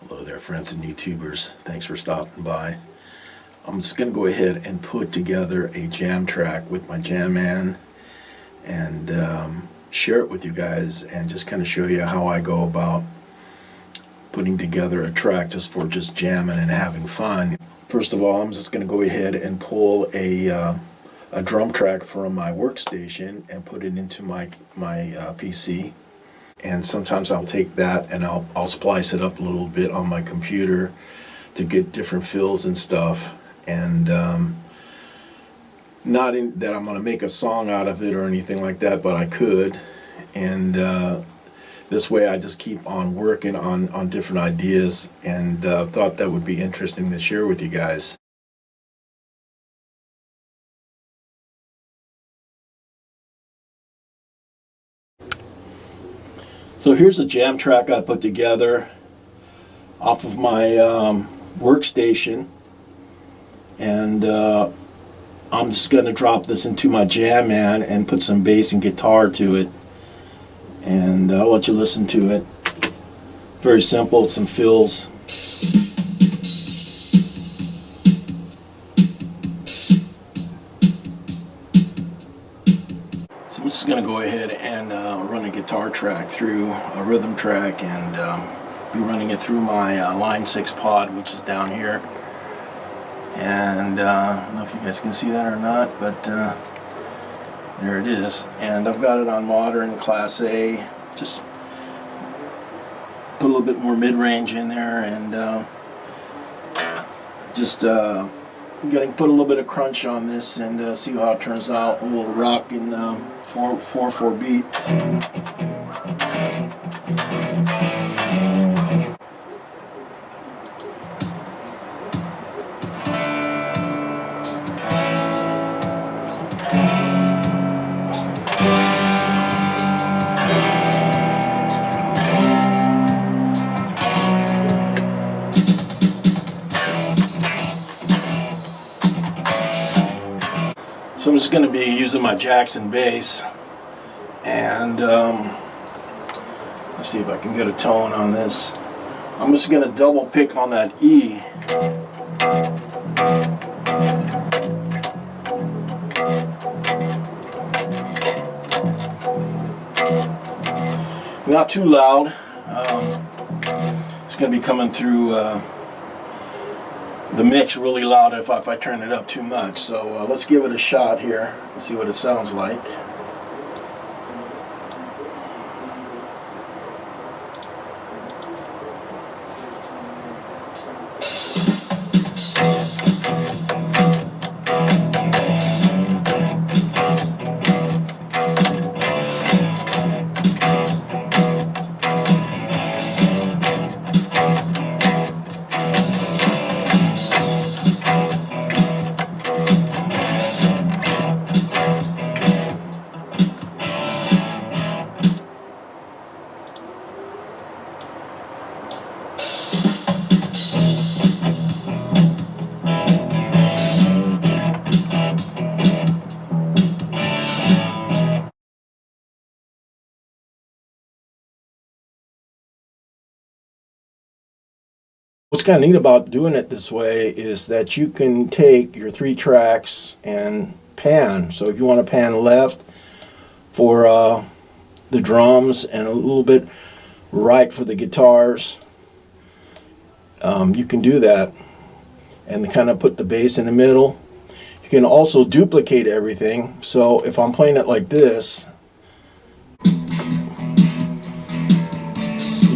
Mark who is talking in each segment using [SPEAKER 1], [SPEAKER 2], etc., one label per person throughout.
[SPEAKER 1] Hello there, friends and YouTubers. Thanks for stopping by. I'm just going to go ahead and put together a jam track with my Jamman and share it with you guys and just kind of show you how I go about putting together a track just for just jamming and having fun. First of all, I'm just going to go ahead and pull a drum track from my workstation and put it into my PC. And sometimes I'll take that and I'll splice it up a little bit on my computer to get different fills and stuff. And not in that I'm going to make a song out of it or anything like that, but I could. And this way I just keep on working on different ideas, and thought that would be interesting to share with you guys. So here's a jam track I put together off of my workstation, and I'm just going to drop this into my Jamman and put some bass and guitar to it, and I'll let you listen to it. Very simple, some fills. So I'm just going to go ahead and run a guitar track through a rhythm track, and be running it through my Line 6 pod, which is down here. And I don't know if you guys can see that or not, but there it is. And I've got it on modern Class A. Just put a little bit more mid-range in there, and just put a little bit of crunch on this, and see how it turns out. A little rock in 4/4 beat. So I'm just going to be using my Jackson bass, and let's see if I can get a tone on this. I'm just going to double pick on that E. Not too loud. It's going to be coming through the mix really loud if I turn it up too much. So let's give it a shot here and see what it sounds like. What's kind of neat about doing it this way is that you can take your 3 tracks and pan. So if you want to pan left for the drums and a little bit right for the guitars, you can do that, and kind of put the bass in the middle. You can also duplicate everything. So if I'm playing it like this,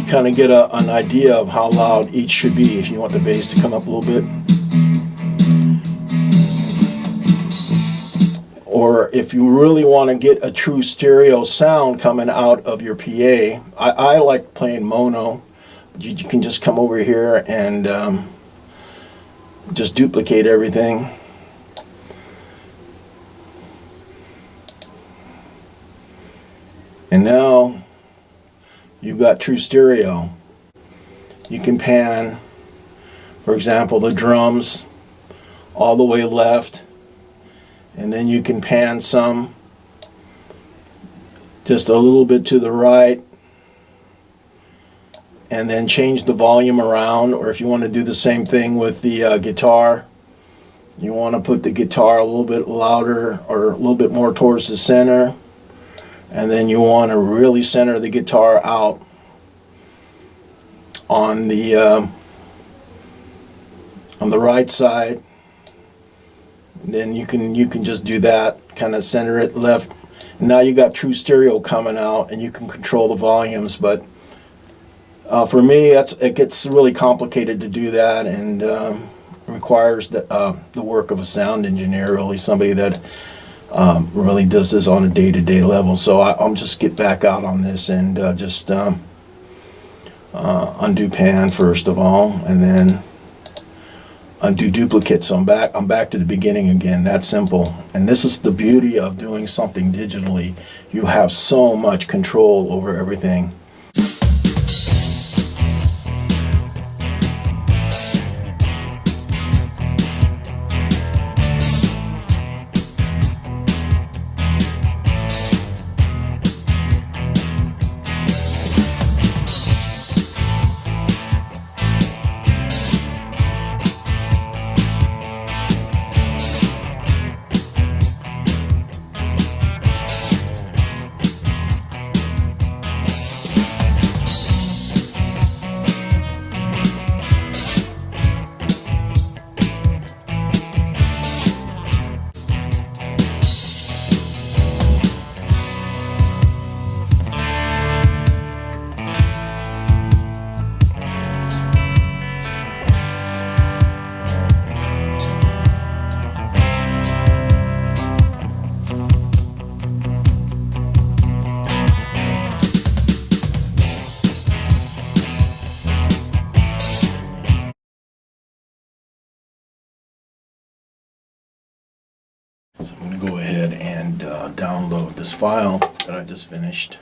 [SPEAKER 1] kind of get an idea of how loud each should be if you want the bass to come up a little bit. Or if you really want to get a true stereo sound coming out of your PA, I like playing mono. You can just come over here and just duplicate everything. And now you've got true stereo. You can pan, for example, the drums all the way left, and then you can pan some just a little bit to the right, and then change the volume around. Or if you want to do the same thing with the guitar, you want to put the guitar a little bit louder or a little bit more towards the center, and then you want to really center the guitar out on the right side. And then you can just do that, kind of center it left. And now you got true stereo coming out, and you can control the volumes. But for me, it gets really complicated to do that, and requires the work of a sound engineer, really somebody that really does this on a day-to-day level. So I'll just get back out on this and just undo pan first of all, and then undo duplicate. So I'm back to the beginning again. That simple. And this is the beauty of doing something digitally. You have so much control over everything. So I'm going to go ahead and download this file that I just finished,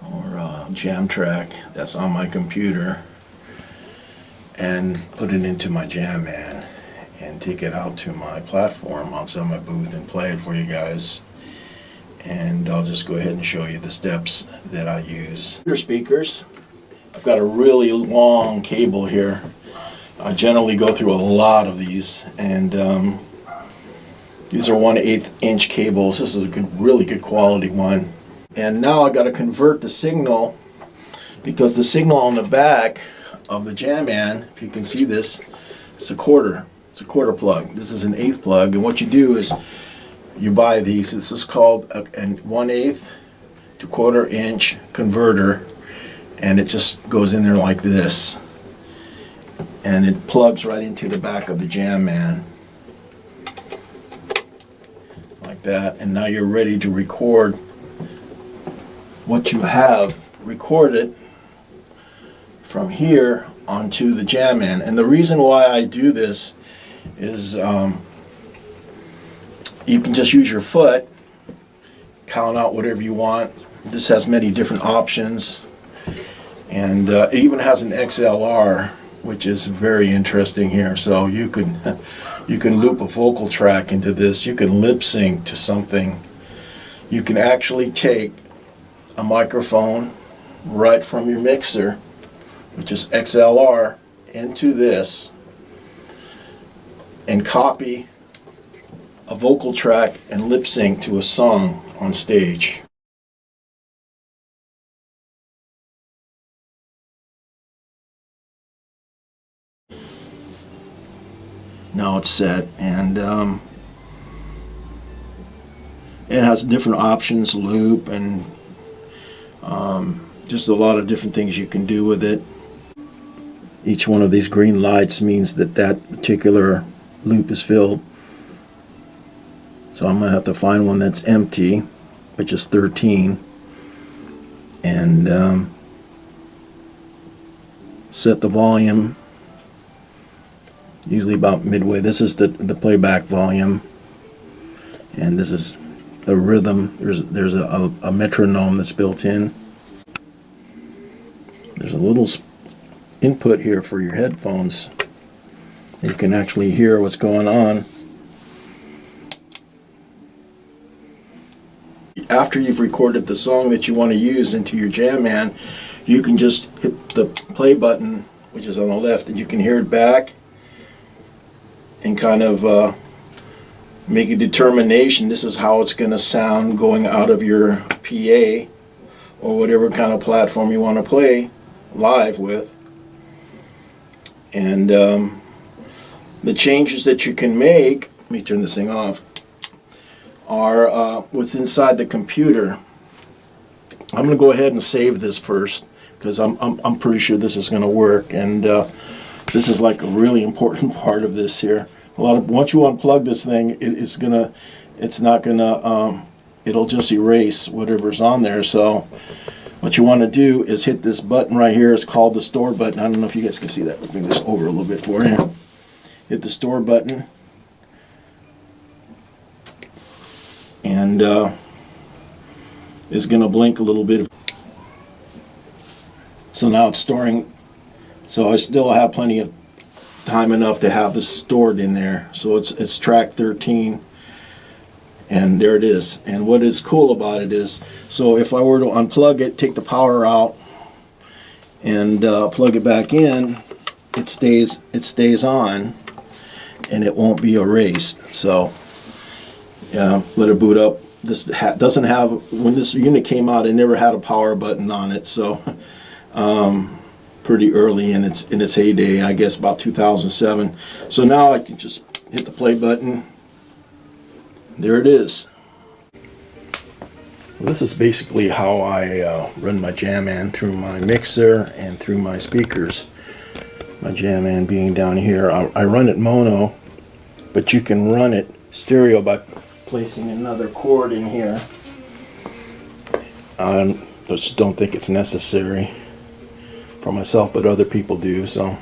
[SPEAKER 1] or jam track that's on my computer, and put it into my Jamman and take it out to my platform outside my booth and play it for you guys. And I'll just go ahead and show you the steps that I use. Your speakers. I've got a really long cable here. I generally go through a lot of these, and these are 1/8 inch cables. This is a really good quality one. And now I got to convert the signal, because the signal on the back of the Jamman, if you can see this, it's a quarter. It's a quarter plug. This is an 1/8 plug. And what you do is you buy these. This is called a 1/8 to 1/4 inch converter, and it just goes in there like this, and it plugs right into the back of the Jamman. Like that. And now you're ready to record what you have recorded from here onto the Jamman. And the reason why I do this is you can just use your foot, count out whatever you want. This has many different options, and it even has an XLR, which is very interesting here. So you can loop a vocal track into this. You can lip sync to something. You can actually take a microphone right from your mixer, which is XLR, into this, and copy a vocal track and lip sync to a song on stage. Now it's set, and it has different options, loop, and just a lot of different things you can do with it. Each one of these green lights means that that particular loop is filled. So I'm going to have to find one that's empty, which is 13, and set the volume, usually about midway. This is the playback volume, and this is the rhythm. There's a metronome that's built in. There's a little input here for your headphones. You can actually hear what's going on. After you've recorded the song that you want to use into your Jamman, you can just hit the play button, which is on the left, and you can hear it back and kind of make a determination. This is how it's going to sound going out of your PA or whatever kind of platform you want to play live with. And the changes that you can make, let me turn this thing off, are with inside the computer. I'm going to go ahead and save this first because I'm pretty sure this is going to work, and this is like a really important part of this here. Once you unplug this thing, it'll just erase whatever's on there. So what you want to do is hit this button right here. It's called the store button. I don't know if you guys can see that. Let me bring this over a little bit for you. Hit the store button, and it's going to blink a little bit. So now it's storing. So I still have plenty of time enough to have this stored in there. So it's track 13, and there it is. And what is cool about it is, so if I were to unplug it, take the power out, and plug it back in, it stays on, and it won't be erased. So yeah, let it boot up. This doesn't have, when this unit came out, it never had a power button on it. So pretty early in its heyday, I guess about 2007. So now I can just hit the play button. There it is. Well, this is basically how I run my Jamman, through my mixer and through my speakers. My Jamman being down here. I run it mono, but you can run it stereo by placing another cord in here. I just don't think it's necessary for myself, but other people do, so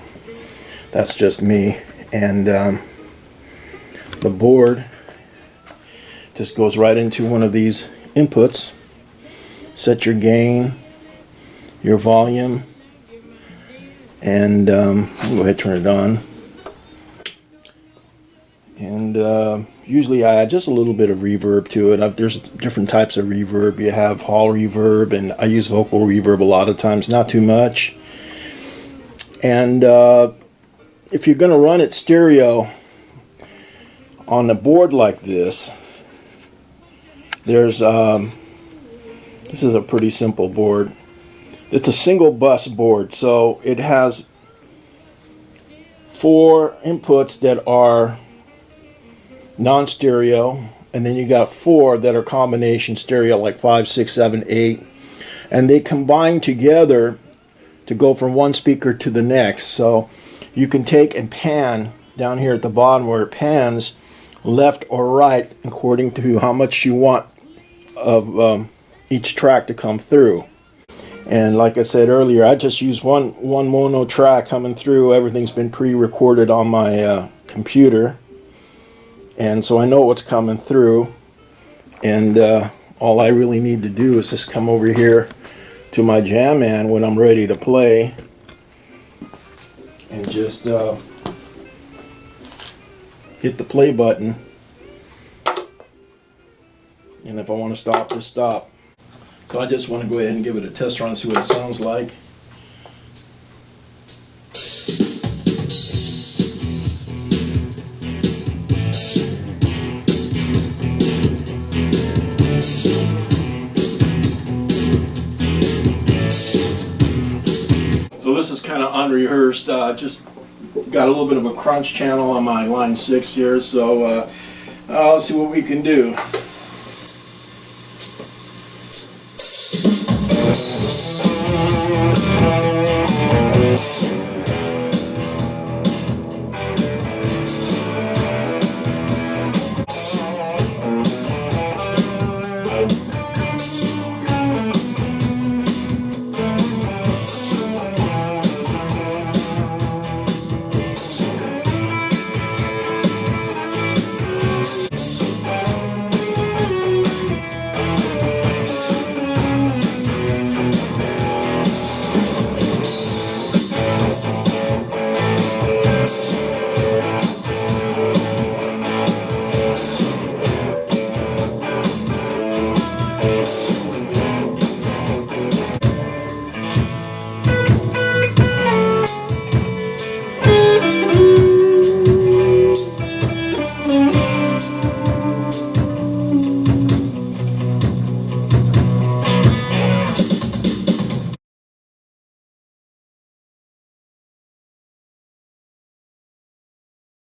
[SPEAKER 1] that's just me. And the board just goes right into one of these inputs. Set your gain, your volume, and I'll go ahead and turn it on. And usually I add just a little bit of reverb to it. There's different types of reverb. You have hall reverb, and I use vocal reverb a lot of times, not too much. And if you're going to run it stereo on a board like this, there's this is a pretty simple board. It's a single bus board, so it has 4 inputs that are non-stereo, and then you got 4 that are combination stereo, like 5, 6, 7, 8, and they combine together to go from one speaker to the next. So you can take and pan down here at the bottom where it pans left or right according to how much you want of each track to come through. And like I said earlier, I just use one mono track coming through. Everything's been pre-recorded on my computer, and so I know what's coming through, and all I really need to do is just come over here to my Jamman when I'm ready to play, and just hit the play button, and if I want to stop, just stop. So I just want to go ahead and give it a test run and see what it sounds like. So this is kind of unrehearsed. Just got a little bit of a crunch channel on my line 6 here, so let's see what we can do.